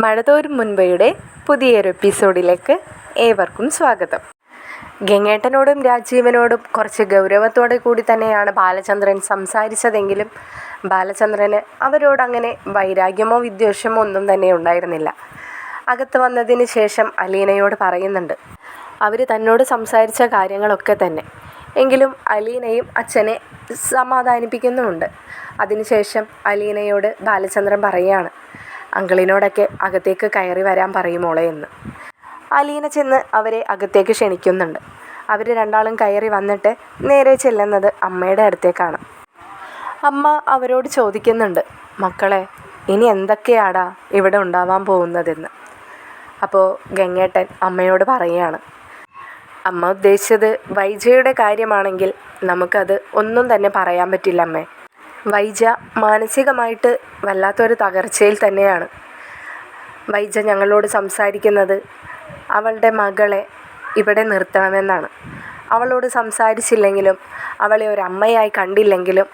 മഴതോരും മുൻപയുടെ പുതിയൊരു എപ്പിസോഡിലേക്ക് ഏവർക്കും സ്വാഗതം. ഗംഗേട്ടനോടും രാജീവനോടും കുറച്ച് ഗൗരവത്തോടെ കൂടി തന്നെയാണ് ബാലചന്ദ്രൻ സംസാരിച്ചതെങ്കിലും ബാലചന്ദ്രന് അവരോടങ്ങനെ വൈരാഗ്യമോ വിദ്വേഷമോ ഒന്നും തന്നെ ഉണ്ടായിരുന്നില്ല. അകത്ത് വന്നതിന് ശേഷം അലീനയോട് പറയുന്നുണ്ട് അവർ തന്നോട് സംസാരിച്ച കാര്യങ്ങളൊക്കെ തന്നെ. എങ്കിലും അലീനയും അച്ഛനെ സമാധാനിപ്പിക്കുന്നുമുണ്ട്. അതിനുശേഷം അലീനയോട് ബാലചന്ദ്രൻ പറയുകയാണ്, അങ്കിളിനോടൊക്കെ അകത്തേക്ക് കയറി വരാൻ പറയുമോളെ എന്ന്. അലീന ചെന്ന് അവരെ അകത്തേക്ക് ക്ഷണിക്കുന്നുണ്ട്. അവർ രണ്ടാളും കയറി വന്നിട്ട് നേരെ ചെല്ലുന്നത് അമ്മയുടെ അടുത്തേക്കാണ്. അമ്മ അവരോട് ചോദിക്കുന്നുണ്ട്, മക്കളെ ഇനി എന്തൊക്കെയാടാ ഇവിടെ ഉണ്ടാവാൻ പോകുന്നതെന്ന്. അപ്പോൾ ഗംഗേട്ടൻ അമ്മയോട് പറയുകയാണ്, അമ്മ ഉദ്ദേശിച്ചത് വൈജയുടെ കാര്യമാണെങ്കിൽ നമുക്കത് ഒന്നും തന്നെ പറയാൻ പറ്റില്ല അമ്മേ. വൈജ മാനസികമായിട്ട് വല്ലാത്തൊരു തകർച്ചയിൽ തന്നെയാണ്. വൈജ ഞങ്ങളോട് സംസാരിക്കുന്നത് അവളുടെ മകളെ ഇവിടെ നിർത്തണമെന്നാണ്. അവളോട് സംസാരിച്ചില്ലെങ്കിലും അവളെ ഒരു അമ്മയായി കണ്ടില്ലെങ്കിലും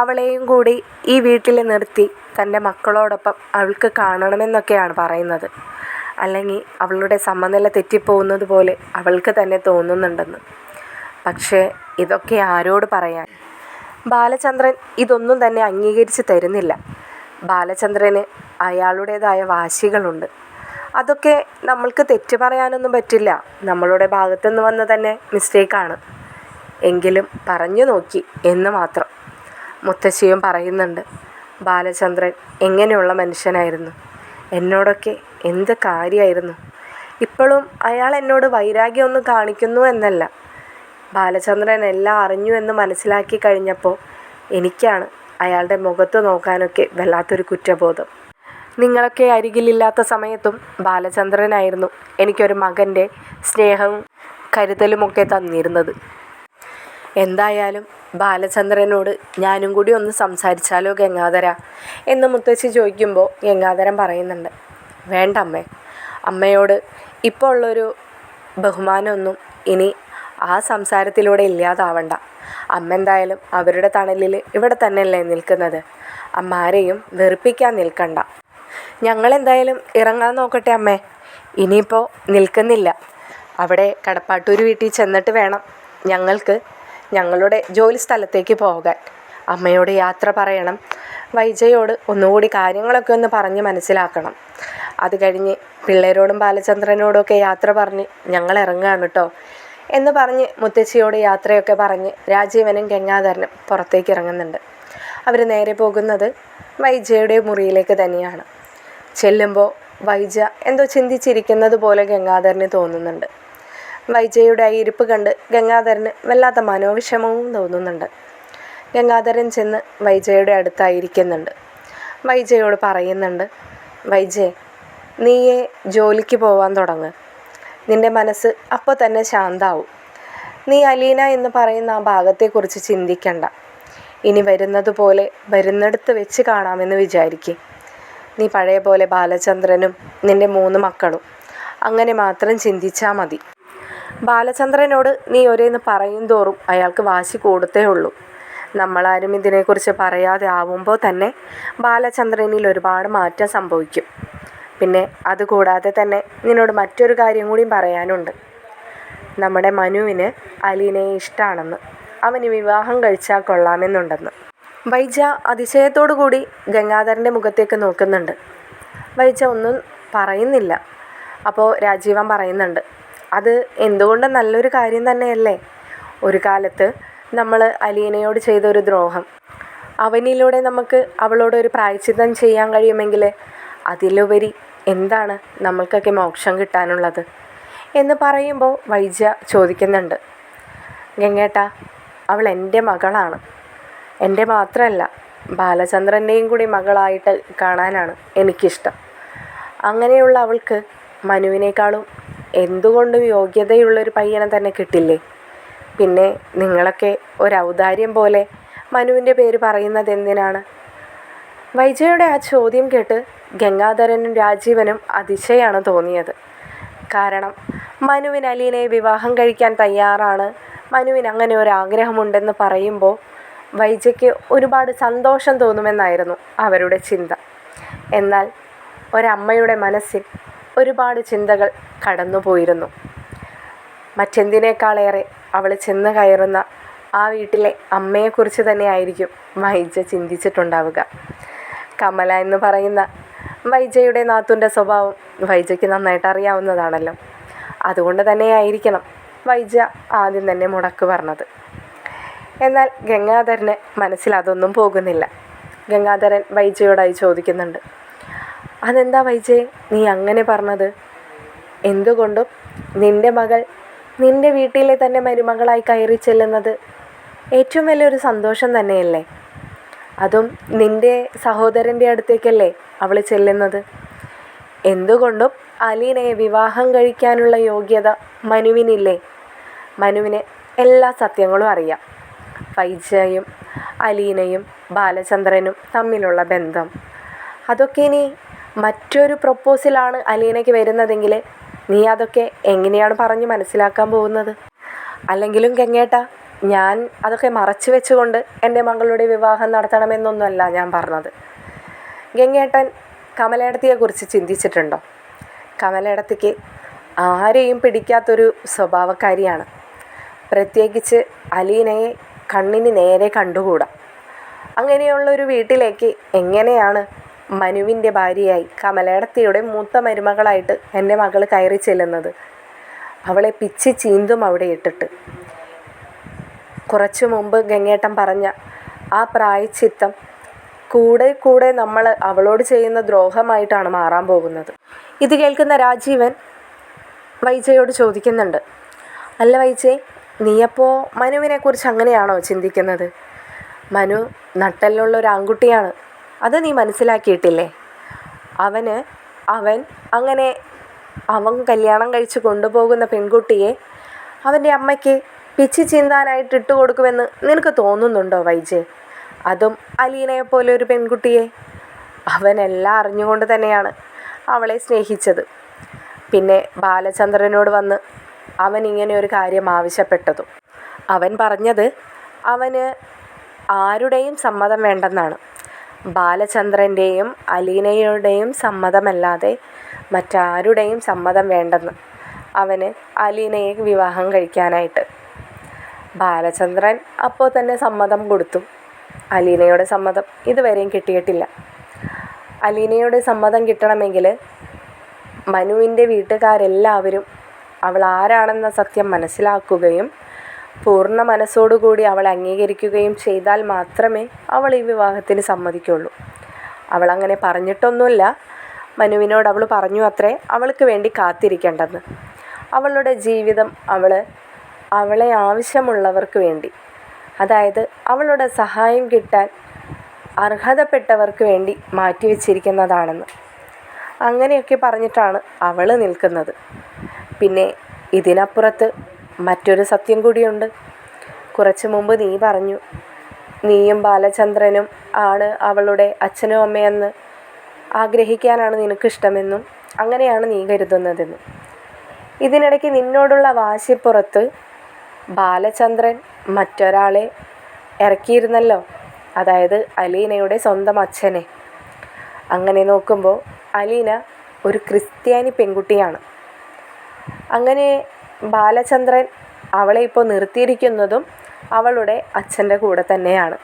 അവളെയും കൂടി ഈ വീട്ടിൽ നിർത്തി തൻ്റെ മക്കളോടൊപ്പം അവൾക്ക് കാണണമെന്നൊക്കെയാണ് പറയുന്നത്. അല്ലെങ്കിൽ അവളുടെ സമനില തെറ്റിപ്പോകുന്നത് പോലെ അവൾക്ക് തന്നെ തോന്നുന്നുണ്ടെന്ന്. പക്ഷേ ഇതൊക്കെ ആരോട് പറയാൻ? ബാലചന്ദ്രൻ ഇതൊന്നും തന്നെ അംഗീകരിച്ച് തരുന്നില്ല. ബാലചന്ദ്രന് അയാളുടേതായ വാശികളുണ്ട്. അതൊക്കെ നമ്മൾക്ക് തെറ്റ് പറയാനൊന്നും പറ്റില്ല. നമ്മളുടെ ഭാഗത്തുനിന്ന് വന്ന തന്നെ മിസ്റ്റേക്കാണ്. എങ്കിലും പറഞ്ഞു നോക്കി എന്ന് മാത്രം. മുത്തശ്ശിയും പറയുന്നുണ്ട്, ബാലചന്ദ്രൻ എങ്ങനെയുള്ള മനുഷ്യനായിരുന്നു, എന്നോടൊക്കെ എന്ത് കാര്യമായിരുന്നു. ഇപ്പോഴും അയാൾ എന്നോട് വൈരാഗ്യമൊന്നും കാണിക്കുന്നു എന്നല്ല, ബാലചന്ദ്രൻ എല്ലാം അറിഞ്ഞു എന്ന് മനസ്സിലാക്കി കഴിഞ്ഞപ്പോൾ എനിക്കാണ് അയാളുടെ മുഖത്ത് നോക്കാനൊക്കെ വല്ലാത്തൊരു കുറ്റബോധം. നിങ്ങളൊക്കെ അരികിലില്ലാത്ത സമയത്തും ബാലചന്ദ്രനായിരുന്നു എനിക്കൊരു മകൻ്റെ സ്നേഹവും കരുതലുമൊക്കെ തന്നിരുന്നത്. എന്തായാലും ബാലചന്ദ്രനോട് ഞാനും കൂടി ഒന്ന് സംസാരിച്ചാലോ ഗംഗാധര എന്ന് മുത്തശ്ശി ചോദിക്കുമ്പോൾ ഗംഗാധരൻ പറയുന്നുണ്ട്, വേണ്ട അമ്മേ, അമ്മയോട് ഇപ്പോൾ ഉള്ളൊരു ബഹുമാനമൊന്നും ഇനി ആ സംസാരത്തിലൂടെ ഇല്ലാതാവണ്ട. അമ്മ എന്തായാലും അവരുടെ തണലിൽ ഇവിടെ തന്നെയല്ലേ നിൽക്കുന്നത്. അമ്മ ആരെയും വെറുപ്പിക്കാൻ നിൽക്കണ്ട. ഞങ്ങളെന്തായാലും ഇറങ്ങാൻ നോക്കട്ടെ അമ്മേ. ഇനിയിപ്പോൾ നിൽക്കുന്നില്ല. അവിടെ കടപ്പാട്ടൂർ വീട്ടിൽ ചെന്നിട്ട് വേണം ഞങ്ങൾക്ക് ഞങ്ങളുടെ ജോലി സ്ഥലത്തേക്ക് പോകാൻ. അമ്മയോട് യാത്ര പറയണം. വൈജയോട് ഒന്നുകൂടി കാര്യങ്ങളൊക്കെ ഒന്ന് പറഞ്ഞ് മനസ്സിലാക്കണം. അത് കഴിഞ്ഞ് പിള്ളേരോടും ബാലചന്ദ്രനോടുമൊക്കെ യാത്ര പറഞ്ഞ് ഞങ്ങൾ ഇറങ്ങുകയാണ് കേട്ടോ എന്ന് പറഞ്ഞ് മുത്തശ്ശിയോട് യാത്രയൊക്കെ പറഞ്ഞ് രാജീവനും ഗംഗാധരനും പുറത്തേക്ക് ഇറങ്ങുന്നുണ്ട്. അവർ നേരെ പോകുന്നത് വൈജയുടെ മുറിയിലേക്ക് തന്നെയാണ്. ചെല്ലുമ്പോൾ വൈജ എന്തോ ചിന്തിച്ചിരിക്കുന്നത് പോലെ ഗംഗാധരന് തോന്നുന്നുണ്ട്. വൈജയുടെ ആ ഇരിപ്പ് കണ്ട് ഗംഗാധരന് വല്ലാത്ത മനോവിഷമവും തോന്നുന്നുണ്ട്. ഗംഗാധരൻ ചെന്ന് വൈജയുടെ അടുത്തായിരിക്കുന്നുണ്ട്. വൈജയോട് പറയുന്നുണ്ട്, വൈജയെ നീയേ ജോലിക്ക് പോവാൻ തുടങ്ങ്. നിൻ്റെ മനസ്സ് അപ്പോൾ തന്നെ ശാന്താവും. നീ അലീന എന്ന് പറയുന്ന ആ ഭാഗത്തെക്കുറിച്ച് ചിന്തിക്കണ്ട. ഇനി വരുന്നത് പോലെ വരുന്നിടത്ത് വെച്ച് കാണാമെന്ന് വിചാരിക്കുക. നീ പഴയ പോലെ ബാലചന്ദ്രനും നിൻ്റെ 3 മക്കളും അങ്ങനെ മാത്രം ചിന്തിച്ചാൽ മതി. ബാലചന്ദ്രനോട് നീ ഒരേന്ന് പറയും തോറും അയാൾക്ക് വാശി കൂടത്തേ ഉള്ളൂ. നമ്മളാരും ഇതിനെക്കുറിച്ച് പറയാതെ ആവുമ്പോൾ തന്നെ ബാലചന്ദ്രനിൽ ഒരുപാട് മാറ്റം സംഭവിക്കും. പിന്നെ അതുകൂടാതെ തന്നെ നിന്നോട് മറ്റൊരു കാര്യം കൂടിയും പറയാനുണ്ട്. നമ്മുടെ മനുവിന് അലീനയെ ഇഷ്ടമാണെന്ന്, അവന് വിവാഹം കഴിച്ചാൽ കൊള്ളാമെന്നുണ്ടെന്ന്. വൈജ അതിശയത്തോടു കൂടി ഗംഗാധരൻ്റെ മുഖത്തേക്ക് നോക്കുന്നുണ്ട്. വൈജ ഒന്നും പറയുന്നില്ല. അപ്പോൾ രാജീവൻ പറയുന്നുണ്ട്, അത് എന്തുകൊണ്ട് നല്ലൊരു കാര്യം തന്നെയല്ലേ. ഒരു കാലത്ത് നമ്മൾ അലീനയോട് ചെയ്തൊരു ദ്രോഹം, അവനിലൂടെ നമുക്ക് അവളോടൊരു പ്രായശ്ചിത്തം ചെയ്യാൻ കഴിയുമെങ്കിൽ അതിലുപരി എന്താണ് നമ്മൾക്കൊക്കെ മോക്ഷം കിട്ടാനുള്ളത് എന്ന് പറയുമ്പോൾ വൈജ ചോദിക്കുന്നുണ്ട്, ഗംഗേട്ട അവൾ എൻ്റെ മകളാണ്. എൻ്റെ മാത്രമല്ല ബാലചന്ദ്രൻ്റെയും കൂടി മകളായിട്ട് കാണാനാണ് എനിക്കിഷ്ടം. അങ്ങനെയുള്ള അവൾക്ക് മനുവിനേക്കാളും എന്തുകൊണ്ടും യോഗ്യതയുള്ളൊരു പയ്യനെ തന്നെ കിട്ടില്ലേ. പിന്നെ നിങ്ങളൊക്കെ ഒരു ഔദാര്യം പോലെ മനുവിൻ്റെ പേര് പറയുന്നത് എന്തിനാണ്? വൈജയുടെ ആ ചോദ്യം കേട്ട് ഗംഗാധരനും രാജീവനും അതിശയാണ് തോന്നിയത്. കാരണം മനുവിന് അലീനയെ വിവാഹം കഴിക്കാൻ തയ്യാറാണ്, മനുവിന് അങ്ങനെ ഒരു ആഗ്രഹമുണ്ടെന്ന് പറയുമ്പോൾ വൈജയ്ക്ക് ഒരുപാട് സന്തോഷം തോന്നുമെന്നായിരുന്നു അവരുടെ ചിന്ത. എന്നാൽ ഒരമ്മയുടെ മനസ്സിൽ ഒരുപാട് ചിന്തകൾ കടന്നുപോയിരുന്നു. മറ്റെന്തിനേക്കാളേറെ അവൾ ചെന്ന് കയറുന്ന ആ വീട്ടിലെ അമ്മയെക്കുറിച്ച് തന്നെയായിരിക്കും വൈജ ചിന്തിച്ചിട്ടുണ്ടാവുക. കമല എന്ന് പറയുന്ന വൈജയുടെ നാത്തൂൻ്റെ സ്വഭാവം വൈജയ്ക്ക് നന്നായിട്ട് അറിയാവുന്നതാണല്ലോ. അതുകൊണ്ട് തന്നെയായിരിക്കണം വൈജ ആദ്യം തന്നെ മുടക്ക് പറഞ്ഞത്. എന്നാൽ ഗംഗാധരന് മനസ്സിൽ അതൊന്നും പോകുന്നില്ല. ഗംഗാധരൻ വൈജയോടായി ചോദിക്കുന്നുണ്ട്, അതെന്താ വൈജയെ നീ അങ്ങനെ പറഞ്ഞത്? എന്തുകൊണ്ടും നിൻ്റെ മകൾ നിൻ്റെ വീട്ടിലെ തന്നെ മരുമകളായി കയറി ചെല്ലുന്നത് ഏറ്റവും വലിയൊരു സന്തോഷം തന്നെയല്ലേ? അതും നിൻ്റെ സഹോദരൻ്റെ അടുത്തേക്കല്ലേ അവൾ ചെല്ലുന്നത്. എന്തുകൊണ്ടും അലീനയെ വിവാഹം കഴിക്കാനുള്ള യോഗ്യത മനുവിനില്ലേ? മനുവിന് എല്ലാ സത്യങ്ങളും അറിയാം. വൈജയും അലീനയും ബാലചന്ദ്രനും തമ്മിലുള്ള ബന്ധം, അതൊക്കെ ഇനി മറ്റൊരു പ്രൊപ്പോസലാണ് അലീനയ്ക്ക് വരുന്നതെങ്കിൽ നീ അതൊക്കെ എങ്ങനെയാണ് പറഞ്ഞ് മനസ്സിലാക്കാൻ പോകുന്നത്? അല്ലെങ്കിലും ഗംഗേട്ട, ഞാൻ അതൊക്കെ മറച്ചു വെച്ചുകൊണ്ട് എൻ്റെ മകളുടെ വിവാഹം നടത്തണമെന്നൊന്നുമല്ല ഞാൻ പറഞ്ഞത്. ഗംഗേട്ടൻ കമലേടത്തിയെക്കുറിച്ച് ചിന്തിച്ചിട്ടുണ്ടോ? കമലേടത്തിക്ക് ആരെയും പിടിക്കാത്തൊരു സ്വഭാവക്കാരിയാണ്. പ്രത്യേകിച്ച് അലീനയെ കണ്ണിന് നേരെ കണ്ടുകൂടാ. അങ്ങനെയുള്ളൊരു വീട്ടിലേക്ക് എങ്ങനെയാണ് മനുവിൻ്റെ ഭാര്യയായി കമലേടത്തിയുടെ മൂത്ത മരുമകളായിട്ട് എൻ്റെ മകൾ കയറി ചെല്ലുന്നത്? അവളെ പിച്ചി ചീന്തും അവിടെ ഇട്ടിട്ട്. കുറച്ചു മുമ്പ് ഗംഗേട്ടൻ പറഞ്ഞ ആ പ്രായശ്ചിത്തം കൂടെ കൂടെ നമ്മൾ അവളോട് ചെയ്യുന്ന ദ്രോഹമായിട്ടാണ് മാറാൻ പോകുന്നത്. ഇത് കേൾക്കുന്ന രാജീവൻ വൈജയോട് ചോദിക്കുന്നുണ്ട്, അല്ല വൈജേ, നീയപ്പോൾ മനുവിനെക്കുറിച്ച് അങ്ങനെയാണോ ചിന്തിക്കുന്നത്? മനു നട്ടലിലുള്ള ഒരു ആൺകുട്ടിയാണ്, അത് നീ മനസ്സിലാക്കിയിട്ടില്ലേ? അവൻ കല്യാണം കഴിച്ച് കൊണ്ടുപോകുന്ന പെൺകുട്ടിയെ അവൻ്റെ അമ്മയ്ക്ക് പിച്ചി ചീന്താനായിട്ട് ഇട്ട് കൊടുക്കുമെന്ന് നിനക്ക് തോന്നുന്നുണ്ടോ വൈജെ? അതും അലീനയെപ്പോലെ ഒരു പെൺകുട്ടിയെ. അവനെല്ലാം അറിഞ്ഞുകൊണ്ട് തന്നെയാണ് അവളെ സ്നേഹിച്ചത്. പിന്നെ ബാലചന്ദ്രനോട് വന്ന് അവൻ ഇങ്ങനെ ഒരു കാര്യം ആവശ്യപ്പെട്ടതും അവൻ പറഞ്ഞത് അവന് ആരുടെയും സമ്മതം വേണ്ടെന്നാണ്. ബാലചന്ദ്രൻ്റെയും അലീനയുടെയും സമ്മതമല്ലാതെ മറ്റാരുടെയും സമ്മതം വേണ്ടെന്ന് അവന് അലീനയെ വിവാഹം കഴിക്കാനായിട്ട്. ബാലചന്ദ്രൻ അപ്പോൾ തന്നെ സമ്മതം കൊടുത്തു. അലീനയുടെ സമ്മതം ഇതുവരെയും കിട്ടിയിട്ടില്ല. അലീനയുടെ സമ്മതം കിട്ടണമെങ്കിൽ മനുവിൻ്റെ വീട്ടുകാരെല്ലാവരും അവൾ ആരാണെന്ന സത്യം മനസ്സിലാക്കുകയും പൂർണ്ണ മനസ്സോടുകൂടി അവളെ അംഗീകരിക്കുകയും ചെയ്താൽ മാത്രമേ അവൾ ഈ വിവാഹത്തിന് സമ്മതിക്കുള്ളൂ. അവളങ്ങനെ പറഞ്ഞിട്ടൊന്നുമില്ല. മനുവിനോട് അവൾ പറഞ്ഞു അത്രേ അവൾക്ക് വേണ്ടി കാത്തിരിക്കേണ്ടെന്ന്. അവളുടെ ജീവിതം അവളെ ആവശ്യമുള്ളവർക്ക് വേണ്ടി, അതായത് അവളുടെ സഹായം കിട്ടാൻ അർഹതപ്പെട്ടവർക്ക് വേണ്ടി മാറ്റിവെച്ചിരിക്കുന്നതാണെന്ന് അങ്ങനെയൊക്കെ പറഞ്ഞിട്ടാണ് അവൾ നിൽക്കുന്നത്. പിന്നെ ഇതിനപ്പുറത്ത് മറ്റൊരു സത്യം കൂടിയുണ്ട്. കുറച്ച് മുമ്പ് നീ പറഞ്ഞു നീയും ബാലചന്ദ്രനും ആണ് അവളുടെ അച്ഛനും അമ്മയെന്ന് ആഗ്രഹിക്കാനാണ് നിനക്കിഷ്ടമെന്നും അങ്ങനെയാണ് നീ കരുതുന്നതെന്നും. ഇതിനിടയ്ക്ക് നിന്നോടുള്ള വാശിപ്പുറത്ത് ബാലചന്ദ്രൻ മറ്റൊരാളെ ഇറക്കിയിരുന്നല്ലോ, അതായത് അലീനയുടെ സ്വന്തം അച്ഛനെ. അങ്ങനെ നോക്കുമ്പോൾ അലീന ഒരു ക്രിസ്ത്യാനി പെൺകുട്ടിയാണ്. അങ്ങനെ ബാലചന്ദ്രൻ അവളെ ഇപ്പോൾ നിർത്തിയിരിക്കുന്നതും അവളുടെ അച്ഛൻ്റെ കൂടെ തന്നെയാണ്,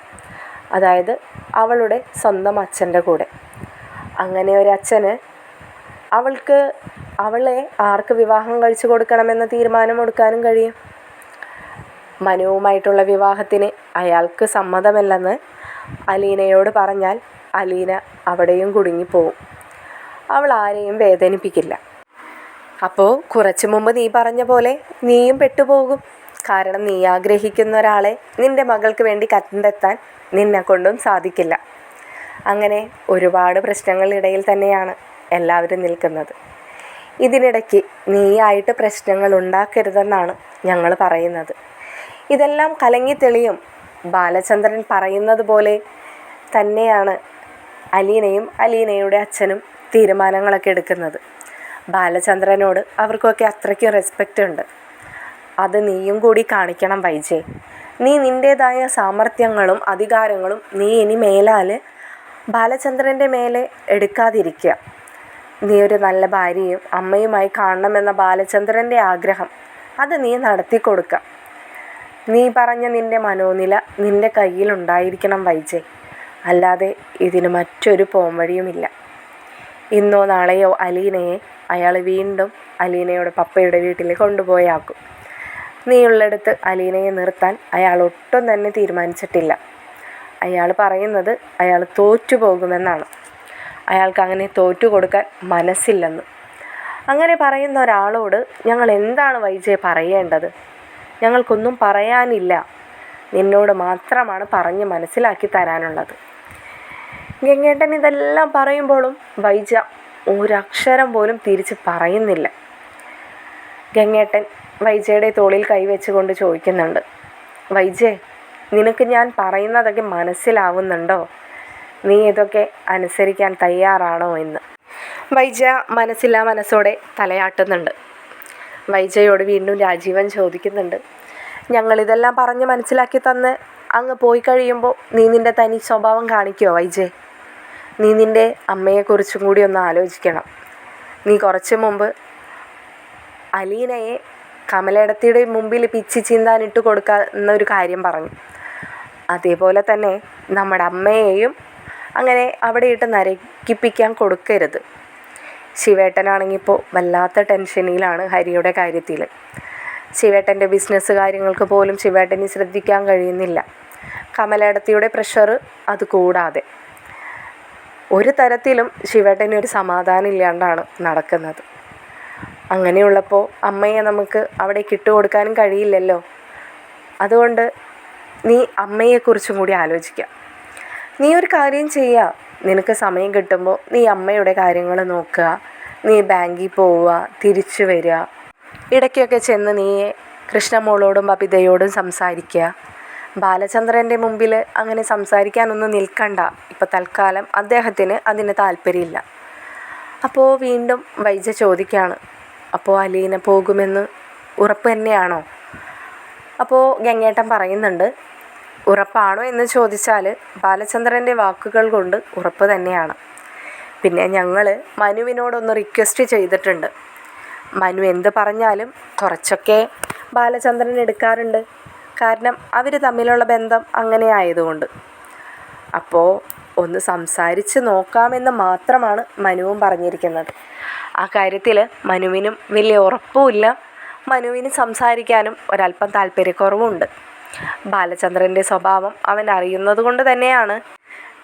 അതായത് അവളുടെ സ്വന്തം അച്ഛൻ്റെ കൂടെ. അങ്ങനെ ഒരു അച്ഛന് അവളെ ആർക്ക് വിവാഹം കഴിച്ചു കൊടുക്കണമെന്ന തീരുമാനം എടുക്കാനും കഴിയും. മനുവുമായിട്ടുള്ള വിവാഹത്തിന് അയാൾക്ക് സമ്മതമല്ലെന്ന് അലീനയോട് പറഞ്ഞാൽ അലീന അവിടെയും കുടുങ്ങിപ്പോവും. അവൾ ആരെയും വേദനിപ്പിക്കില്ല. അപ്പോൾ കുറച്ചു മുമ്പ് നീ പറഞ്ഞ പോലെ നീയും പെട്ടുപോകും. കാരണം നീ ആഗ്രഹിക്കുന്ന ഒരാളെ നിൻ്റെ മകൾക്ക് വേണ്ടി കണ്ടെത്താൻ നിന്നെക്കൊണ്ടും സാധിക്കില്ല. അങ്ങനെ ഒരുപാട് പ്രശ്നങ്ങളിടയിൽ തന്നെയാണ് എല്ലാവരും നിൽക്കുന്നത്. ഇതിനിടയ്ക്ക് നീയായിട്ട് പ്രശ്നങ്ങൾ ഉണ്ടാക്കരുതെന്നാണ് ഞങ്ങൾ പറയുന്നത്. ഇതെല്ലാം കലങ്ങി തെളിയും. ബാലചന്ദ്രൻ പറയുന്നത് പോലെ തന്നെയാണ് അലീനയും അലീനയുടെ അച്ഛനും തീരുമാനങ്ങളൊക്കെ എടുക്കുന്നത്. ബാലചന്ദ്രനോട് അവർക്കൊക്കെ അത്രയ്ക്കും റെസ്പെക്റ്റ് ഉണ്ട്. അത് നീയും കൂടി കാണിക്കണം വൈജെ. നീ നിൻ്റേതായ സാമർത്ഥ്യങ്ങളും അധികാരങ്ങളും നീ ഇനി മേലാൽ ബാലചന്ദ്രൻ്റെ മേലെ എടുക്കാതിരിക്കുക. നീ ഒരു നല്ല ഭാര്യയും അമ്മയുമായി കാണണമെന്ന ബാലചന്ദ്രൻ്റെ ആഗ്രഹം അത് നീ നടത്തി കൊടുക്കുക. നീ പറഞ്ഞ നിൻ്റെ മനോനില നിൻ്റെ കയ്യിലുണ്ടായിരിക്കണം വൈജയ്. അല്ലാതെ ഇതിന് മറ്റൊരു പോംവഴിയുമില്ല. ഇന്നോ നാളെയോ അലീനയെ അയാൾ വീണ്ടും അലീനയുടെ പപ്പയുടെ വീട്ടിൽ കൊണ്ടുപോയാക്കും. നീയുള്ളിടത്ത് അലീനയെ നിർത്താൻ അയാൾ ഒട്ടും തന്നെ തീരുമാനിച്ചിട്ടില്ല. അയാൾ പറയുന്നത് അയാൾ തോറ്റുപോകുമെന്നാണ്. അയാൾക്ക് അങ്ങനെ തോറ്റു കൊടുക്കാൻ മനസ്സില്ലെന്ന്. അങ്ങനെ പറയുന്ന ഒരാളോട് ഞങ്ങൾ എന്താണ് വൈജയ് പറയേണ്ടത്? ഞങ്ങൾക്കൊന്നും പറയാനില്ല. നിന്നോട് മാത്രമാണ് പറഞ്ഞ് മനസ്സിലാക്കി തരാനുള്ളത്. ഗംഗേട്ടൻ ഇതെല്ലാം പറയുമ്പോഴും വൈജ ഒരക്ഷരം പോലും തിരിച്ച് പറയുന്നില്ല. ഗംഗേട്ടൻ വൈജയുടെ തോളിൽ കൈവച്ചുകൊണ്ട് ചോദിക്കുന്നുണ്ട്, വൈജയ്, നിനക്ക് ഞാൻ പറയുന്നതൊക്കെ മനസ്സിലാവുന്നുണ്ടോ? നീ ഇതൊക്കെ അനുസരിക്കാൻ തയ്യാറാണോ എന്ന്. വൈജ മനസ്സില്ലാ മനസ്സോടെ തലയാട്ടുന്നുണ്ട്. വൈജയോട് വീണ്ടും രാജീവൻ ചോദിക്കുന്നുണ്ട്, ഞങ്ങളിതെല്ലാം പറഞ്ഞ് മനസ്സിലാക്കി തന്ന് അങ്ങ് പോയി കഴിയുമ്പോൾ നീ നിൻ്റെ തനി സ്വഭാവം കാണിക്കുമോ വൈജയ്? നീ നിൻ്റെ അമ്മയെക്കുറിച്ചും കൂടി ഒന്ന് ആലോചിക്കണം. നീ കുറച്ച് മുമ്പ് അലീനയെ കമലേടത്തിയുടെ മുമ്പിൽ പിച്ചി ചീന്താനിട്ട് കൊടുക്കാമെന്നൊരു കാര്യം പറഞ്ഞു. അതേപോലെ തന്നെ നമ്മുടെ അമ്മയെയും അങ്ങനെ അവിടെ ഇട്ട് നരകിപ്പിക്കാൻ കൊടുക്കരുത്. ശിവേട്ടനാണെങ്കിൽ ഇപ്പോൾ വല്ലാത്ത ടെൻഷനിലാണ് ഹരിയുടെ കാര്യത്തിൽ. ശിവേട്ടൻ്റെ ബിസിനസ് കാര്യങ്ങൾക്ക് പോലും ശിവേട്ടന് ശ്രദ്ധിക്കാൻ കഴിയുന്നില്ല. കമലേടത്തിയുടെ പ്രഷർ അത് കൂടാതെ ഒരു തരത്തിലും ശിവേട്ടന് ഒരു സമാധാനം ഇല്ലാണ്ടാണ് നടക്കുന്നത്. അങ്ങനെയുള്ളപ്പോൾ അമ്മയെ നമുക്ക് അവിടെ ഇട്ടുകൊടുക്കാനും കഴിയില്ലല്ലോ. അതുകൊണ്ട് നീ അമ്മയെക്കുറിച്ചും കൂടി ആലോചിക്കുക. നീ ഒരു കാര്യം ചെയ്യുക, നിനക്ക് സമയം കിട്ടുമ്പോൾ നീ അമ്മയുടെ കാര്യങ്ങൾ നോക്കുക. നീ ബാങ്കിൽ പോവുക, തിരിച്ചു വരിക, ഇടയ്ക്കൊക്കെ ചെന്ന് നീ കൃഷ്ണമോളോടും ബബിതയോടും സംസാരിക്കുക. ബാലചന്ദ്രൻ്റെ മുമ്പിൽ അങ്ങനെ സംസാരിക്കാനൊന്നും നിൽക്കണ്ട. ഇപ്പോൾ തൽക്കാലം അദ്ദേഹത്തിന് അതിന് താല്പര്യമില്ല. അപ്പോൾ വീണ്ടും വൈജ ചോദിക്കുകയാണ്, അപ്പോൾ അലീന പോകുമെന്ന് ഉറപ്പ് തന്നെയാണോ? അപ്പോൾ ഗംഗേട്ടൻ പറയുന്നുണ്ട്, ഉറപ്പാണോ എന്ന് ചോദിച്ചാൽ ബാലചന്ദ്രൻ്റെ വാക്കുകൾ കൊണ്ട് ഉറപ്പ് തന്നെയാണ്. പിന്നെ ഞങ്ങൾ മനുവിനോടൊന്ന് റിക്വസ്റ്റ് ചെയ്തിട്ടുണ്ട്. മനു എന്ത് പറഞ്ഞാലും കുറച്ചൊക്കെ ബാലചന്ദ്രൻ എടുക്കാറുണ്ട്. കാരണം അവർ തമ്മിലുള്ള ബന്ധം അങ്ങനെ ആയതുകൊണ്ട്. അപ്പോൾ ഒന്ന് സംസാരിച്ച് നോക്കാമെന്ന് മാത്രമാണ് മനുവും പറഞ്ഞിരിക്കുന്നത്. ആ കാര്യത്തിൽ മനുവിനും വലിയ ഉറപ്പുമില്ല. മനുവിന് സംസാരിക്കാനും ഒരല്പം താല്പര്യക്കുറവുണ്ട്. ബാലചന്ദ്രൻ്റെ സ്വഭാവം അവൻ അറിയുന്നത് കൊണ്ട് തന്നെയാണ്.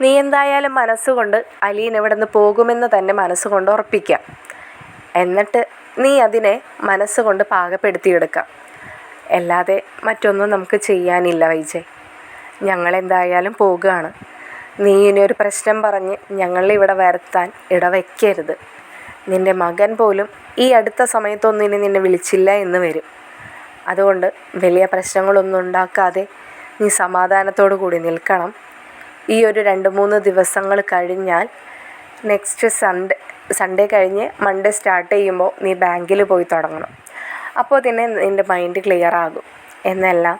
നീ എന്തായാലും മനസ്സുകൊണ്ട് അലീന ഇവിടെ നിന്ന് പോകുമെന്ന് തന്നെ മനസ്സുകൊണ്ട് ഉറപ്പിക്കുക. എന്നിട്ട് നീ അതിനെ മനസ്സുകൊണ്ട് പാകപ്പെടുത്തിയെടുക്കാം. അല്ലാതെ മറ്റൊന്നും നമുക്ക് ചെയ്യാനില്ല വൈജയ്. ഞങ്ങളെന്തായാലും പോകുകയാണ്. നീ ഇനി ഒരു പ്രശ്നം പറഞ്ഞ് ഞങ്ങളിവിടെ വരുത്താൻ ഇടവയ്ക്കരുത്. നിൻ്റെ മകൻ പോലും ഈ അടുത്ത സമയത്തൊന്നും ഇനി നിന്നെ വിളിച്ചില്ല എന്ന് വരും. അതുകൊണ്ട് വലിയ പ്രശ്നങ്ങളൊന്നും ഉണ്ടാക്കാതെ നീ സമാധാനത്തോടു കൂടി നിൽക്കണം. ഈ ഒരു 2-3 ദിവസങ്ങൾ കഴിഞ്ഞാൽ നെക്സ്റ്റ് സൺഡേ കഴിഞ്ഞ് മൺഡേ സ്റ്റാർട്ട് ചെയ്യുമ്പോൾ നീ ബാങ്കിൽ പോയി തുടങ്ങണം. അപ്പോൾ തന്നെ നിൻ്റെ മൈൻഡ് ക്ലിയർ ആകും എന്നെല്ലാം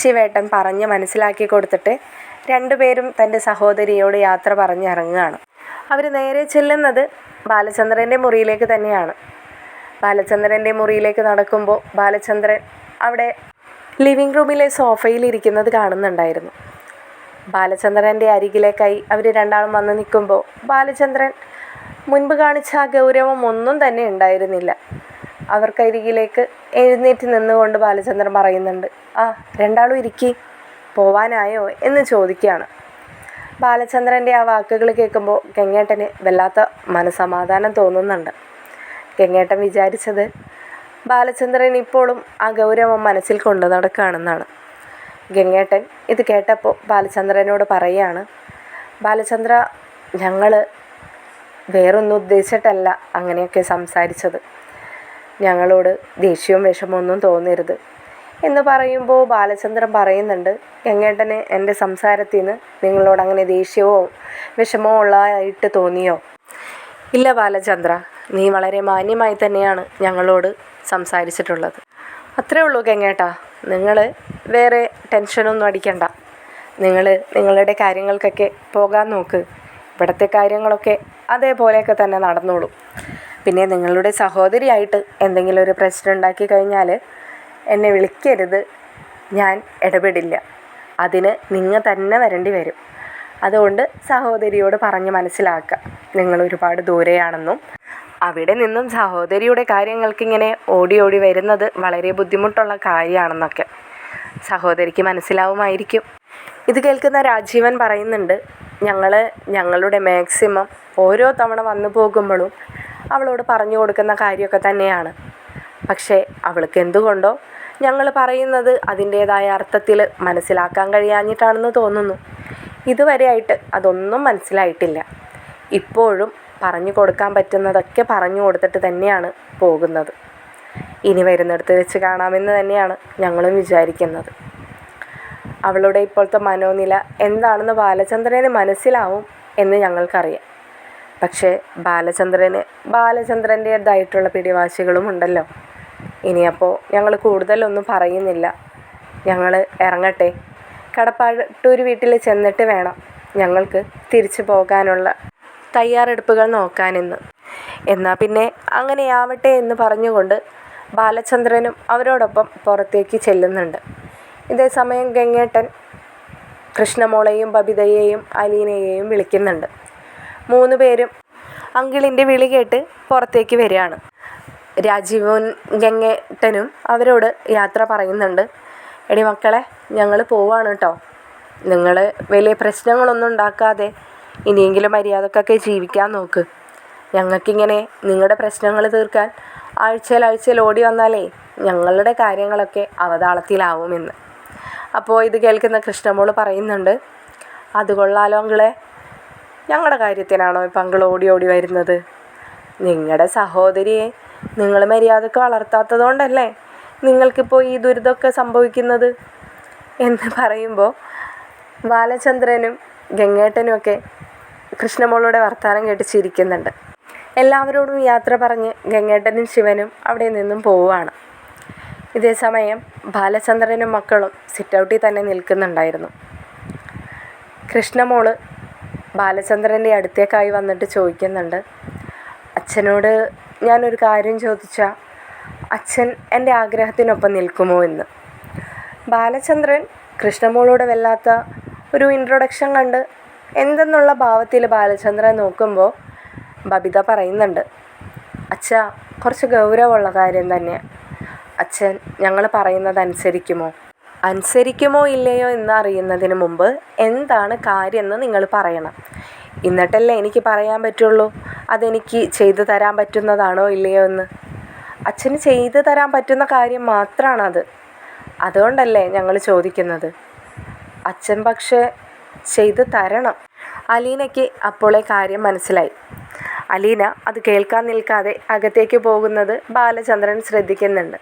ശിവേട്ടൻ പറഞ്ഞ് മനസ്സിലാക്കി കൊടുത്തിട്ട് രണ്ടുപേരും തൻ്റെ സഹോദരിയോട് യാത്ര പറഞ്ഞിറങ്ങുകയാണ്. അവർ നേരെ ചെല്ലുന്നത് ബാലചന്ദ്രൻ്റെ മുറിയിലേക്ക് തന്നെയാണ്. ബാലചന്ദ്രൻ്റെ മുറിയിലേക്ക് നടക്കുമ്പോൾ ബാലചന്ദ്രൻ അവിടെ ലിവിങ് റൂമിലെ സോഫയിൽ ഇരിക്കുന്നത് കാണുന്നുണ്ടായിരുന്നു. ബാലചന്ദ്രൻ്റെ അരികിലേക്കായി അവർ രണ്ടാളും വന്ന് നിൽക്കുമ്പോൾ ബാലചന്ദ്രൻ മുൻപ് കാണിച്ച ആ ഗൗരവം ഒന്നും തന്നെ ഉണ്ടായിരുന്നില്ല. അവർക്കരികിലേക്ക് എഴുന്നേറ്റ് നിന്നുകൊണ്ട് ബാലചന്ദ്രൻ പറയുന്നുണ്ട്, ആ രണ്ടാളും ഇരിക്കി, പോവാനായോ എന്ന് ചോദിക്കുകയാണ്. ബാലചന്ദ്രൻ്റെ ആ വാക്കുകൾ കേൾക്കുമ്പോൾ ഗംഗേട്ടന് വല്ലാത്ത മനസമാധാനം തോന്നുന്നുണ്ട്. ഗംഗേട്ടൻ വിചാരിച്ചത് ബാലചന്ദ്രൻ ഇപ്പോഴും ആ ഗൗരവം മനസ്സിൽ കൊണ്ടു നടക്കുകയാണെന്നാണ്. ഗംഗേട്ടൻ ഇത് കേട്ടപ്പോൾ ബാലചന്ദ്രനോട് പറയുകയാണ്, ബാലചന്ദ്ര, ഞങ്ങൾ വേറൊന്നും ഉദ്ദേശിച്ചിട്ടല്ല അങ്ങനെയൊക്കെ സംസാരിച്ചത്. ഞങ്ങളോട് ദേഷ്യവും വിഷമമൊന്നും തോന്നരുത് എന്ന് പറയുമ്പോൾ ബാലചന്ദ്രൻ പറയുന്നുണ്ട്, ഗംഗേട്ടന് എൻ്റെ സംസാരത്തിൽ നിന്ന് നിങ്ങളോട് അങ്ങനെ ദേഷ്യമോ വിഷമമോ ഉള്ളതായിട്ട് തോന്നിയോ? ഇല്ല ബാലചന്ദ്ര, നീ വളരെ മാന്യമായി തന്നെയാണ് ഞങ്ങളോട് സംസാരിച്ചിട്ടുള്ളത്. അത്രേ ഉള്ളൂ ഗംഗേട്ടാ. നിങ്ങൾ വേറെ ടെൻഷനൊന്നും അടിക്കണ്ട. നിങ്ങൾ നിങ്ങളുടെ കാര്യങ്ങൾക്കൊക്കെ പോകാൻ നോക്ക്. ഇവിടുത്തെ കാര്യങ്ങളൊക്കെ അതേപോലെയൊക്കെ തന്നെ നടന്നോളും. പിന്നെ നിങ്ങളുടെ സഹോദരിയായിട്ട് എന്തെങ്കിലും ഒരു പ്രശ്നം ഉണ്ടാക്കി കഴിഞ്ഞാൽ എന്നെ വിളിക്കരുത്, ഞാൻ ഇടപെടില്ല. അതിന് നിങ്ങൾ തന്നെ വരേണ്ടി വരും. അതുകൊണ്ട് സഹോദരിയോട് പറഞ്ഞ് മനസ്സിലാക്കുക, നിങ്ങൾ ഒരുപാട് ദൂരെയാണെന്നും അവിടെ നിന്നും സഹോദരിയുടെ കാര്യങ്ങൾക്കിങ്ങനെ ഓടി ഓടി വരുന്നത് വളരെ ബുദ്ധിമുട്ടുള്ള കാര്യമാണെന്നൊക്കെ സഹോദരിക്ക് മനസ്സിലാവുമായിരിക്കും. ഇത് കേൾക്കുന്ന രാജീവൻ പറയുന്നുണ്ട്, ഞങ്ങളുടെ മാക്സിമം ഓരോ തവണ വന്നു പോകുമ്പോഴും അവളോട് പറഞ്ഞു കൊടുക്കുന്ന കാര്യമൊക്കെ തന്നെയാണ്. പക്ഷേ അവൾക്ക് എന്തുകൊണ്ടോ ഞങ്ങൾ പറയുന്നത് അതിൻ്റേതായ അർത്ഥത്തിൽ മനസ്സിലാക്കാൻ കഴിയാഞ്ഞിട്ടാണെന്ന് തോന്നുന്നു. ഇതുവരെയായിട്ട് അതൊന്നും മനസ്സിലായിട്ടില്ല. ഇപ്പോഴും പറഞ്ഞു കൊടുക്കാൻ പറ്റുന്നതൊക്കെ പറഞ്ഞു കൊടുത്തിട്ട് തന്നെയാണ് പോകുന്നത്. ഇനി വരുന്നിടത്ത് വെച്ച് കാണാമെന്ന് തന്നെയാണ് ഞങ്ങളും വിചാരിക്കുന്നത്. അവളുടെ ഇപ്പോഴത്തെ മനോനില എന്താണെന്ന് ബാലചന്ദ്രന് മനസ്സിലാവും എന്ന് ഞങ്ങൾക്കറിയാം. പക്ഷേ ബാലചന്ദ്രൻ്റേതായിട്ടുള്ള പിടിവാശികളും ഉണ്ടല്ലോ. ഇനിയപ്പോൾ ഞങ്ങൾ കൂടുതലൊന്നും പറയുന്നില്ല. ഞങ്ങൾ ഇറങ്ങട്ടെ. കടപ്പാട്ടൂർ വീട്ടിൽ ചെന്നിട്ട് വേണം ഞങ്ങൾക്ക് തിരിച്ചു പോകാനുള്ള തയ്യാറെടുപ്പുകൾ നോക്കാനെന്ന്. എന്നാൽ പിന്നെ അങ്ങനെയാവട്ടെ എന്ന് പറഞ്ഞുകൊണ്ട് ബാലചന്ദ്രനും അവരോടൊപ്പം പുറത്തേക്ക് ചെല്ലുന്നുണ്ട്. ഇതേ സമയം ഗംഗേട്ടൻ കൃഷ്ണമോളെയും ബബിതയെയും അലീനയെയും വിളിക്കുന്നുണ്ട്. 3 പേരും അങ്കിളിൻ്റെ വിളി കേട്ട് പുറത്തേക്ക് വരികയാണ്. രാജീവും ഗംഗേട്ടനും അവരോട് യാത്ര പറയുന്നുണ്ട്. എടി മക്കളെ, ഞങ്ങൾ പോവാണ് കേട്ടോ. നിങ്ങൾ വലിയ പ്രശ്നങ്ങളൊന്നും ഉണ്ടാക്കാതെ ഇനിയെങ്കിലും മര്യാദക്കൊക്കെ ജീവിക്കാൻ നോക്ക്. ഞങ്ങൾക്കിങ്ങനെ നിങ്ങളുടെ പ്രശ്നങ്ങൾ തീർക്കാൻ ആഴ്ചയിൽ ഓടി വന്നാലേ ഞങ്ങളുടെ കാര്യങ്ങളൊക്കെ അവതാളത്തിലാവുമെന്ന്. അപ്പോൾ ഇത് കേൾക്കുന്ന കൃഷ്ണമോൾ പറയുന്നുണ്ട്, അത് കൊള്ളാലോ അങ്കിളെ, ഞങ്ങളുടെ കാര്യത്തിനാണോ ഇപ്പം അങ്കിൾ ഓടി ഓടി വരുന്നത്? നിങ്ങളുടെ സഹോദരിയെ നിങ്ങൾ മര്യാദക്ക് വളർത്താത്തത് കൊണ്ടല്ലേ നിങ്ങൾക്കിപ്പോൾ ഈ ദുരിതമൊക്കെ സംഭവിക്കുന്നത് എന്ന് പറയുമ്പോൾ ബാലചന്ദ്രനും ഗംഗേട്ടനുമൊക്കെ കൃഷ്ണമോളുടെ വർത്തമാനം കേട്ട് ചിരിക്കുന്നുണ്ട്. എല്ലാവരോടും യാത്ര പറഞ്ഞ് ഗംഗേട്ടനും ശിവനും അവിടെ നിന്നും പോവുകയാണ്. ഇതേ സമയം ബാലചന്ദ്രനും മക്കളും സിറ്റൗട്ടിൽ തന്നെ നിൽക്കുന്നുണ്ടായിരുന്നു. കൃഷ്ണമോള് ബാലചന്ദ്രൻ്റെ അടുത്തേക്കായി വന്നിട്ട് ചോദിക്കുന്നുണ്ട്, അച്ഛനോട് ഞാനൊരു കാര്യം ചോദിച്ചാൽ അച്ഛൻ എൻ്റെ ആഗ്രഹത്തിനൊപ്പം നിൽക്കുമോ എന്ന്. ബാലചന്ദ്രൻ കൃഷ്ണമോളോട് വല്ലാത്ത ഒരു ഇൻട്രൊഡക്ഷൻ കണ്ട് എന്തെന്നുള്ള ഭാവത്തിൽ ബാലചന്ദ്രൻ നോക്കുമ്പോൾ ബബിത പറയുന്നുണ്ട്, അച്ഛാ, കുറച്ച് ഗൗരവമുള്ള കാര്യം തന്നെയാണ്. അച്ഛൻ ഞങ്ങൾ പറയുന്നത് അനുസരിക്കുമോ ഇല്ലയോ എന്ന് അറിയുന്നതിന് മുമ്പ് എന്താണ് കാര്യമെന്ന് നിങ്ങൾ പറയണം. എന്നിട്ടല്ലേ എനിക്ക് പറയാൻ പറ്റുള്ളൂ അതെനിക്ക് ചെയ്തു തരാൻ പറ്റുന്നതാണോ ഇല്ലയോ എന്ന്. അച്ഛന് ചെയ്തു തരാൻ പറ്റുന്ന കാര്യം മാത്രമാണത്. അതുകൊണ്ടല്ലേ ഞങ്ങൾ ചോദിക്കുന്നത്. അച്ഛൻ പക്ഷേ ചെയ്തു തരണം. അലീനയ്ക്ക് അപ്പോളേ കാര്യം മനസ്സിലായി. അലീന അത് കേൾക്കാൻ നിൽക്കാതെ അകത്തേക്ക് പോകുന്നത് ബാലചന്ദ്രൻ ശ്രദ്ധിക്കുന്നുണ്ട്.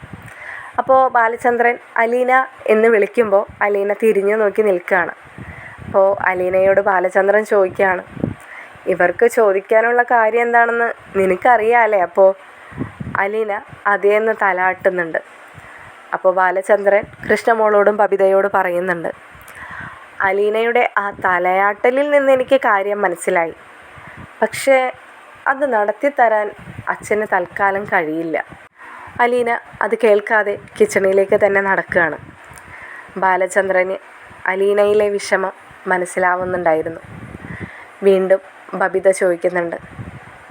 അപ്പോൾ ബാലചന്ദ്രൻ അലീന എന്ന് വിളിക്കുമ്പോൾ അലീന തിരിഞ്ഞു നോക്കി നിൽക്കുകയാണ്. അപ്പോൾ അലീനയോട് ബാലചന്ദ്രൻ ചോദിക്കുകയാണ്, ഇവർക്ക് ചോദിക്കാനുള്ള കാര്യം എന്താണെന്ന് നിനക്കറിയാമല്ലേ? അപ്പോൾ അലീന അതേന്ന് തലാട്ടുന്നുണ്ട്. അപ്പോൾ ബാലചന്ദ്രൻ കൃഷ്ണമോളോടും ബബിതയോട് പറയുന്നുണ്ട്, അലീനയുടെ ആ തലയാട്ടലിൽ നിന്ന് എനിക്ക് കാര്യം മനസ്സിലായി. പക്ഷേ അത് നടത്തിത്തരാൻ അച്ഛന് തൽക്കാലം കഴിയില്ല. അലീന അത് കേൾക്കാതെ കിച്ചണിലേക്ക് തന്നെ നടക്കുകയാണ്. ബാലചന്ദ്രന് അലീനയിലെ വിഷമം മനസ്സിലാവുന്നുണ്ടായിരുന്നു. വീണ്ടും ബബിത ചോദിക്കുന്നുണ്ട്,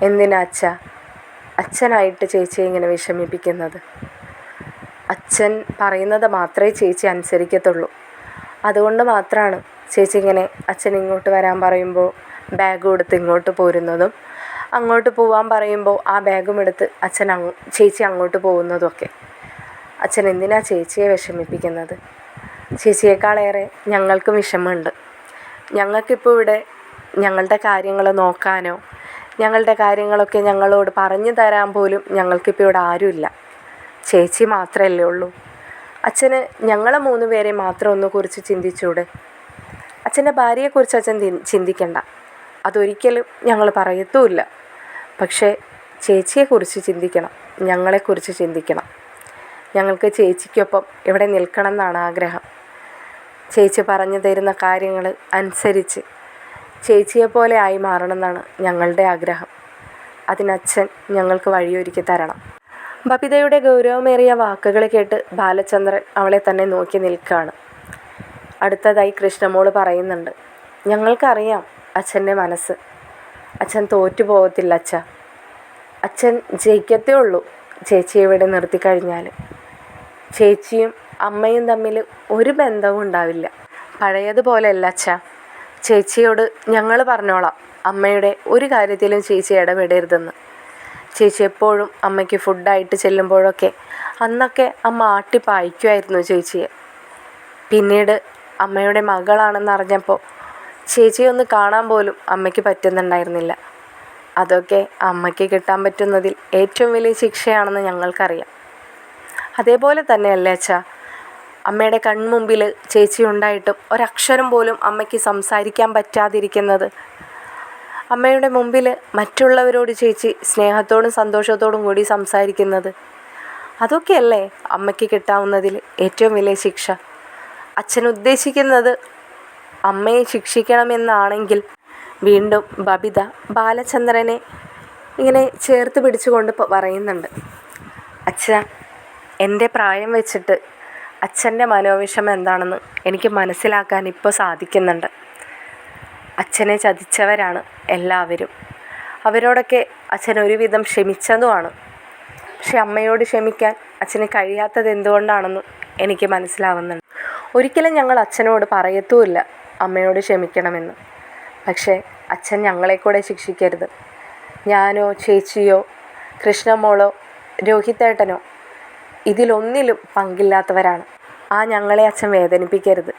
എന്തിനാ അച്ഛനായിട്ട് ചേച്ചിയെ ഇങ്ങനെ വിഷമിപ്പിക്കുന്നത്? അച്ഛൻ പറയുന്നത് മാത്രമേ ചേച്ചി അനുസരിക്കത്തുള്ളൂ. അതുകൊണ്ട് മാത്രമാണ് ചേച്ചി ഇങ്ങനെ അച്ഛൻ ഇങ്ങോട്ട് വരാൻ പറയുമ്പോൾ ബാഗ് കൊടുത്ത് ഇങ്ങോട്ട് പോരുന്നതും അങ്ങോട്ട് പോവാൻ പറയുമ്പോൾ ആ ബാഗും എടുത്ത് ചേച്ചി അങ്ങോട്ട് പോകുന്നതുമൊക്കെ. അച്ഛൻ എന്തിനാ ചേച്ചിയെ വിഷമിപ്പിക്കുന്നത്? ചേച്ചിയേക്കാളേറെ ഞങ്ങൾക്കും വിഷമമുണ്ട്. ഞങ്ങൾക്കിപ്പോൾ ഇവിടെ ഞങ്ങളുടെ കാര്യങ്ങൾ നോക്കാനോ ഞങ്ങളുടെ കാര്യങ്ങളൊക്കെ ഞങ്ങളോട് പറഞ്ഞു തരാൻ പോലും ഞങ്ങൾക്കിപ്പോൾ ഇവിടെ ആരുമില്ല. ചേച്ചി മാത്രമല്ലേ ഉള്ളൂ. അച്ഛന് ഞങ്ങളെ 3 പേരെ മാത്രം ഒന്ന് കുറിച്ച് ചിന്തിച്ചൂടെ? അച്ഛൻ്റെ ഭാര്യയെക്കുറിച്ച് അച്ഛൻ ചിന്തിക്കണ്ട, അതൊരിക്കലും ഞങ്ങൾ പറയത്തുമില്ല. പക്ഷേ ചേച്ചിയെക്കുറിച്ച് ചിന്തിക്കണം, ഞങ്ങളെക്കുറിച്ച് ചിന്തിക്കണം. ഞങ്ങൾക്ക് ചേച്ചിക്കൊപ്പം ഇവിടെ നിൽക്കണം എന്നാണ് ആഗ്രഹം. ചേച്ചി പറഞ്ഞു തരുന്ന കാര്യങ്ങൾ അനുസരിച്ച് ചേച്ചിയെപ്പോലെ ആയി മാറണമെന്നാണ് ഞങ്ങളുടെ ആഗ്രഹം. അതിനച്ഛൻ ഞങ്ങൾക്ക് വഴിയൊരുക്കി തരണം. ബബിതയുടെ ഗൗരവമേറിയ വാക്കുകൾ കേട്ട് ബാലചന്ദ്രൻ അവളെ തന്നെ നോക്കി നിൽക്കുകയാണ്. അടുത്തതായി കൃഷ്ണമോള് പറയുന്നുണ്ട്, ഞങ്ങൾക്കറിയാം അച്ഛൻ്റെ മനസ്സ്. അച്ഛൻ തോറ്റു പോകത്തില്ല അച്ഛ. അച്ഛൻ ജയിക്കത്തേ ഉള്ളൂ ചേച്ചിയെ ഇവിടെ നിർത്തിക്കഴിഞ്ഞാൽ. ചേച്ചിയും അമ്മയും തമ്മിൽ ഒരു ബന്ധവും ഉണ്ടാവില്ല. പഴയതുപോലെയല്ല അച്ഛ. ചേച്ചിയോട് ഞങ്ങൾ പറഞ്ഞോളാം, അമ്മയുടെ ഒരു കാര്യത്തിലും ചേച്ചി ഇടപെടരുതെന്ന്. ചേച്ചി എപ്പോഴും അമ്മയ്ക്ക് ഫുഡായിട്ട് ചെല്ലുമ്പോഴൊക്കെ അന്നൊക്കെ അമ്മ ആട്ടിപ്പായിക്കുമായിരുന്നു ചേച്ചിയെ. പിന്നീട് അമ്മയുടെ മകളാണെന്നറിഞ്ഞപ്പോൾ ചേച്ചിയെ ഒന്ന് കാണാൻ പോലും അമ്മയ്ക്ക് പറ്റുന്നുണ്ടായിരുന്നില്ല. അതൊക്കെ അമ്മയ്ക്ക് കിട്ടാൻ പറ്റുന്നതിൽ ഏറ്റവും വലിയ ശിക്ഷയാണെന്ന് ഞങ്ങൾക്കറിയാം. അതേപോലെ തന്നെയല്ലേ അച്ഛാ അമ്മയുടെ കൺമുമ്പിൽ ചേച്ചി ഉണ്ടായിട്ടും ഒരക്ഷരം പോലും അമ്മയ്ക്ക് സംസാരിക്കാൻ പറ്റാതിരിക്കുന്നത്? അമ്മയുടെ മുമ്പിൽ മറ്റുള്ളവരോട് ചേച്ചി സ്നേഹത്തോടും സന്തോഷത്തോടും കൂടി സംസാരിക്കുന്നത്? അതൊക്കെയല്ലേ അമ്മയ്ക്ക് കിട്ടാവുന്നതിൽ ഏറ്റവും വലിയ ശിക്ഷ? അച്ഛൻ ഉദ്ദേശിക്കുന്നത് അമ്മയെ ശിക്ഷിക്കണമെന്നാണെങ്കിൽ വീണ്ടും ബബിത ബാലചന്ദ്രനെ ഇങ്ങനെ ചേർത്ത് പിടിച്ചുകൊണ്ട് പറയുന്നുണ്ട്, അച്ഛാ എൻ്റെ പ്രായം വെച്ചിട്ട് അച്ഛൻ്റെ മനോവിഷമം എന്താണെന്ന് എനിക്ക് മനസ്സിലാക്കാൻ ഇപ്പോൾ സാധിക്കുന്നുണ്ട്. അച്ഛനെ ചതിച്ചവരാണ് എല്ലാവരും. അവരോടൊക്കെ അച്ഛൻ ഒരുവിധം ക്ഷമിച്ചതുമാണ്. പക്ഷെ അമ്മയോട് ക്ഷമിക്കാൻ അച്ഛന് കഴിയാത്തത് എന്തുകൊണ്ടാണെന്നും എനിക്ക് മനസ്സിലാവുന്നുണ്ട്. ഒരിക്കലും ഞങ്ങൾ അച്ഛനോട് പറയത്തുമില്ല അമ്മയോട് ക്ഷമിക്കണമെന്ന്. പക്ഷേ അച്ഛൻ ഞങ്ങളെ കൂടെ ശിക്ഷിക്കരുത്. ഞാനോ ചേച്ചിയോ കൃഷ്ണമോളോ രോഹിത്തേട്ടനോ ഇതിലൊന്നിലും പങ്കില്ലാത്തവരാണ്. ഞങ്ങളെ അച്ഛൻ വേദനിപ്പിക്കരുത്.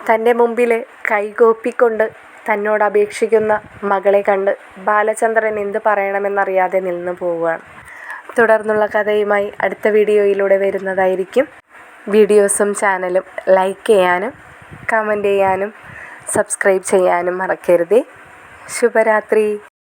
തൻ്റെ മുമ്പിൽ കൈകോപ്പിക്കൊണ്ട് തന്നോട് അപേക്ഷിക്കുന്ന മകളെ കണ്ട് ബാലചന്ദ്രൻ എന്ത് പറയണമെന്നറിയാതെ നിന്ന് പോവുകയാണ്. തുടർന്നുള്ള കഥയുമായി അടുത്ത വീഡിയോയിലൂടെ വരുന്നതായിരിക്കും. വീഡിയോസും ചാനലും ലൈക്ക് ചെയ്യാനും കമൻറ്റ് ചെയ്യാനും സബ്സ്ക്രൈബ് ചെയ്യാനും മറക്കരുതേ. ശുഭരാത്രി.